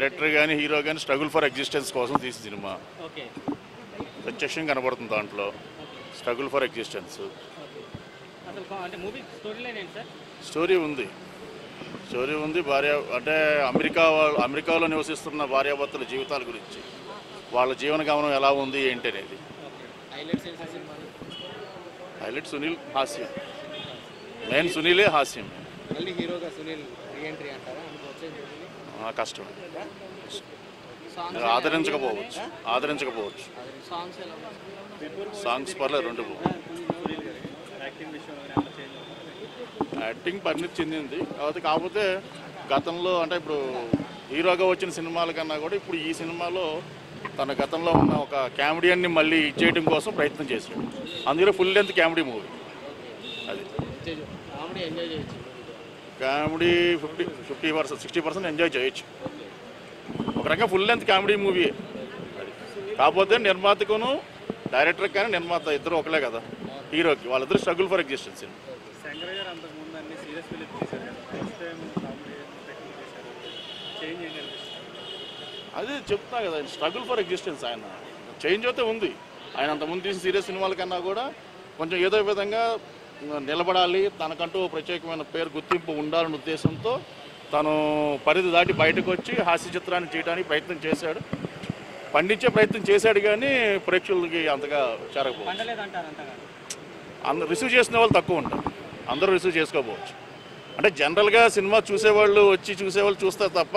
Director కానీ hero కానీ struggle for existence కోసం తీసిన సినిమా. ప్రత్యక్షంగా కనబడుతుంది దాంట్లో స్ట్రగుల్ ఫర్ ఎగ్జిస్టెన్స్. స్టోరీ ఉంది భార్య అంటే అమెరికాలో నివసిస్తున్న భార్యాభర్తల జీవితాల గురించి, వాళ్ళ జీవన గమనం ఎలా ఉంది ఏంటి అనేది. హైలైట్ సునీల్ హాస్యం, మెయిన్ సునీలే హాస్యం. కష్టం, ఆదరించకపోవచ్చు. సాంగ్స్ పర్లేదు, రెండు యాక్టింగ్ పరిణితి చెందింది. కాకపోతే గతంలో అంటే ఇప్పుడు హీరోగా వచ్చిన సినిమాల కన్నా కూడా ఇప్పుడు ఈ సినిమాలో తన గతంలో ఉన్న ఒక కామెడియన్ని మళ్ళీ ఇచ్చేయడం కోసం ప్రయత్నం చేశాడు. అందులో ఫుల్ లెంత్ కామెడీ మూవీ. అది కామెడీ 50% 60% ఎంజాయ్ చేయొచ్చు. ఒక రకంగా ఫుల్ లెంత్ కామెడీ మూవీ. కాకపోతే నిర్మాతకును డైరెక్టర్ కానీ నిర్మాత ఇద్దరు ఒకలే కదా హీరోకి, వాళ్ళిద్దరు స్ట్రగుల్ ఫర్ ఎగ్జిస్టెన్స్. అదే చెప్తా కదా, స్ట్రగుల్ ఫర్ ఎగ్జిస్టెన్స్. ఆయన చేంజ్ అయితే ఉంది. ఆయన అంతకుముందు తీసిన సీరియస్ సినిమాల కన్నా కూడా కొంచెం ఏదో విధంగా నిలబడాలి, తనకంటూ ప్రత్యేకమైన పేరు గుర్తింపు ఉండాలనే ఉద్దేశంతో తను పరిధి దాటి బయటకు వచ్చి హాస్య చిత్రాన్ని చేయడానికి ప్రయత్నం చేశాడు, పండించే ప్రయత్నం చేశాడు. కానీ ప్రేక్షకులకి అంతగా చేరకపోవచ్చు. అందరు రిసీవ్ చేసిన వాళ్ళు తక్కువ ఉంటారు, అందరూ రిసీవ్ చేసుకోకపోవచ్చు. అంటే జనరల్గా సినిమా చూసేవాళ్ళు చూస్తారు తప్ప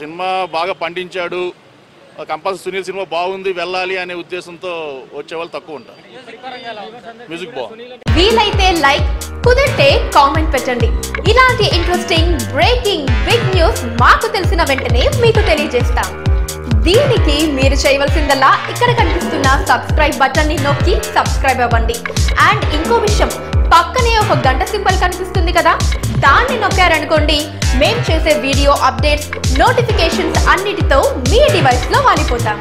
సినిమా బాగా పండించాడు, కంపల్సరీ సునీల్ సినిమా బాగుంది వెళ్ళాలి అనే ఉద్దేశంతో వచ్చేవాళ్ళు తక్కువ ఉంటారు. మ్యూజిక్ బాగుంది. వీలైతే లైక్, కుదిరితే కామెంట్ పెట్టండి. ఇలాంటి ఇంట్రెస్టింగ్ బ్రేకింగ్ బిగ్ న్యూస్ మాకు తెలిసిన వెంటనే మీకు తెలియజేస్తాం. దీనికి మీరు చేయవలసిందల్లా ఇక్కడ కనిపిస్తున్న సబ్స్క్రైబ్ బటన్ ని నొక్కి సబ్స్క్రైబ్ అవ్వండి. అండ్ ఇంకో విషయం, పక్కనే ఒక గంట సింబల్ కనిపిస్తుంది కదా, దాన్ని నొక్కారనుకోండి మేము చేసే వీడియో అప్డేట్స్, నోటిఫికేషన్స్ అన్నిటితో మీ డివైస్ లో వాలిపోతాం.